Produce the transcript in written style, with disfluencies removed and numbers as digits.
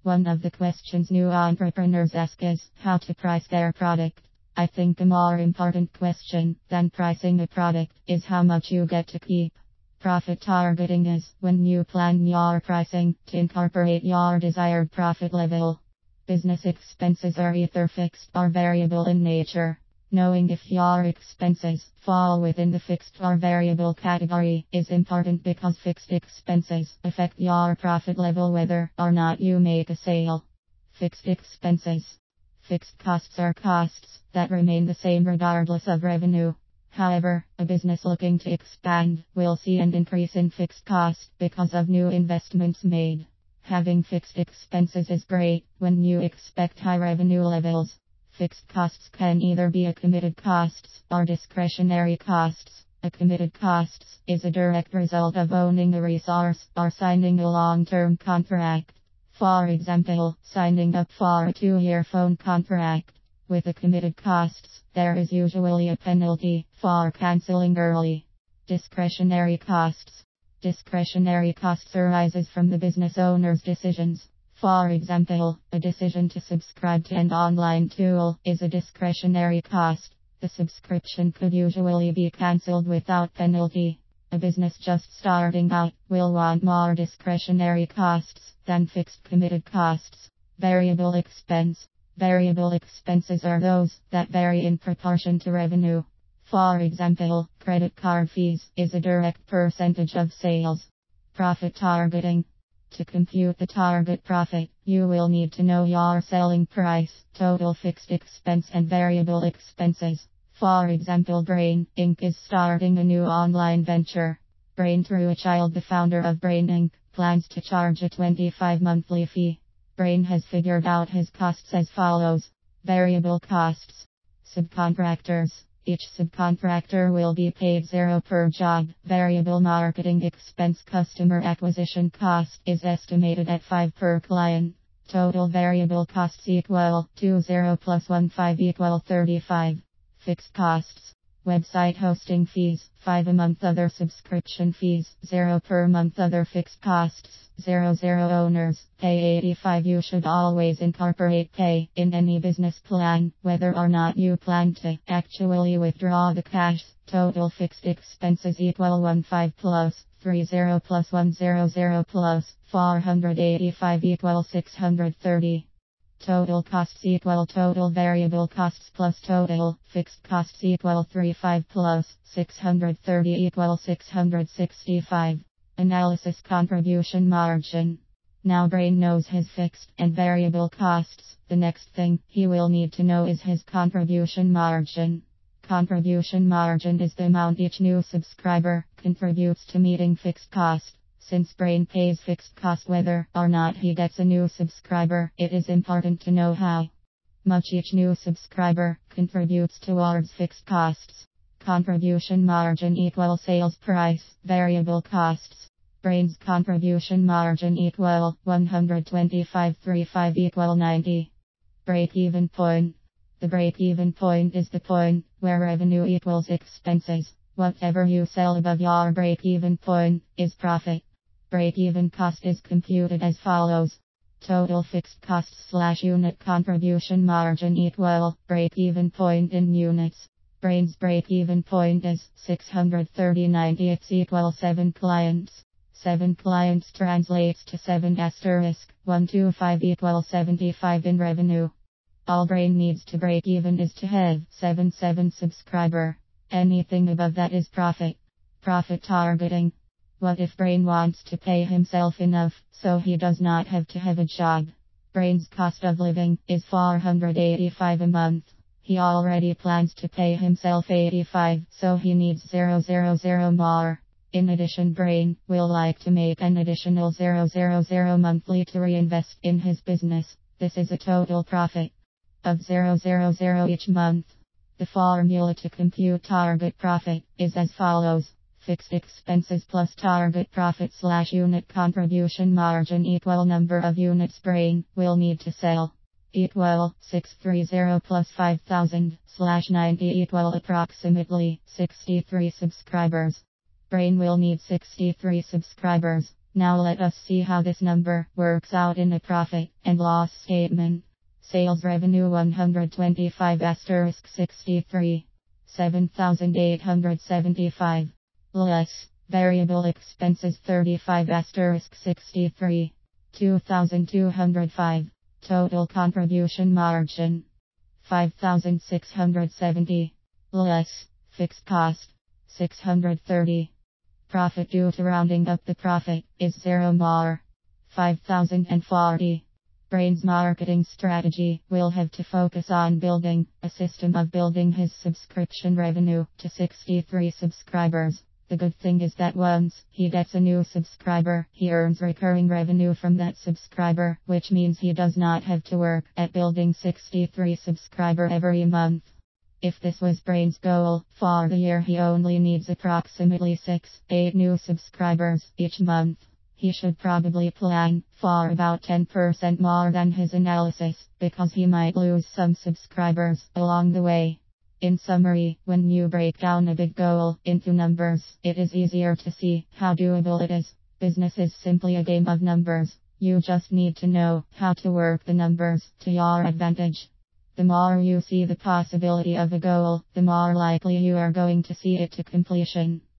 One of the questions new entrepreneurs ask is how to price their product. I think a more important question than pricing a product is how much you get to keep. Profit targeting is when you plan your pricing to incorporate your desired profit level. Business expenses are either fixed or variable in nature. Knowing if your expenses fall within the fixed or variable category is important because fixed expenses affect your profit level whether or not you make a sale. Fixed expenses. Fixed costs are costs that remain the same regardless of revenue. However, a business looking to expand will see an increase in fixed costs because of new investments made. Having fixed expenses is great when you expect high revenue levels. Fixed costs can either be a committed costs or discretionary costs. A committed costs is a direct result of owning a resource or signing a long-term contract. For example, signing up for a 2-year phone contract. With a committed costs, there is usually a penalty for canceling early. Discretionary costs. Discretionary costs arises from the business owner's decisions. For example, a decision to subscribe to an online tool is a discretionary cost. The subscription could usually be cancelled without penalty. A business just starting out will want more discretionary costs than fixed committed costs. Variable expense. Variable expenses are those that vary in proportion to revenue. For example, credit card fees is a direct percentage of sales. Profit targeting. To compute the target profit, you will need to know your selling price, total fixed expense and variable expenses. For example, Brain Inc. is starting a new online venture. Brain Truechild, the founder of Brain Inc., plans to charge a $25 monthly fee. Brain has figured out his costs as follows. Variable costs. Subcontractors. Each subcontractor will be paid $0 per job. Variable marketing expense. Customer acquisition cost is estimated at $5 per client. Total variable costs equal to 0 plus 15 equal 35. Fixed costs. Website hosting fees, $5 a month. Other subscription fees, $0 per month. Other fixed costs, $0. Owners, pay $85. You should always incorporate pay in any business plan, whether or not you plan to actually withdraw the cash. Total fixed expenses equal 15 plus 30 plus 100 plus 485 equal 630. Total costs equal total variable costs plus total fixed costs equal 35 plus 630 equal 665. Analysis. Contribution margin. Now Brain knows his fixed and variable costs. The next thing he will need to know is his contribution margin. Contribution margin is the amount each new subscriber contributes to meeting fixed cost. Since Brain pays fixed cost whether or not he gets a new subscriber, it is important to know how much each new subscriber contributes towards fixed costs. Contribution margin equals sales price, variable costs. Brain's contribution margin equal 125.35 equal 90. Break-even point. The break-even point is the point where revenue equals expenses. Whatever you sell above your break-even point is profit. Break-even cost is computed as follows. Total fixed costs / unit contribution margin equal break-even point in units. Brain's break-even point is 630.90. It's equal 7 clients. 7 clients translates to 7 asterisk 125 equal 75 in revenue. All Brain needs to break even is to have 7 subscriber. Anything above that is profit. Profit targeting. What if Brain wants to pay himself enough so he does not have to have a job? Brain's cost of living is $485 a month. He already plans to pay himself $85, so he needs 000 more. In addition, Brain will like to make an additional 000 monthly to reinvest in his business. This is a total profit of 000 each month. The formula to compute target profit is as follows. Fixed expenses plus target profit / unit contribution margin equal number of units Brain will need to sell. Equal 630 plus 5000 / 90 equal approximately 63 subscribers. Brain will need 63 subscribers. Now let us see how this number works out in a profit and loss statement. Sales revenue 125 asterisk 63. 7,875. Less. Variable expenses 35 asterisk 63. 2,205. Total contribution margin 5,670. Less. Fixed cost 630. Profit due to rounding up the profit is 0 more. 5,040. Brain's marketing strategy will have to focus on building a system of building his subscription revenue to 63 subscribers. The good thing is that once he gets a new subscriber, he earns recurring revenue from that subscriber, which means he does not have to work at building 63 subscriber every month. If this was Brain's goal, for the year he only needs approximately 6-8 new subscribers each month. He should probably plan for about 10% more than his analysis, because he might lose some subscribers along the way. In summary, when you break down a big goal into numbers, it is easier to see how doable it is. Business is simply a game of numbers. You just need to know how to work the numbers to your advantage. The more you see the possibility of a goal, the more likely you are going to see it to completion.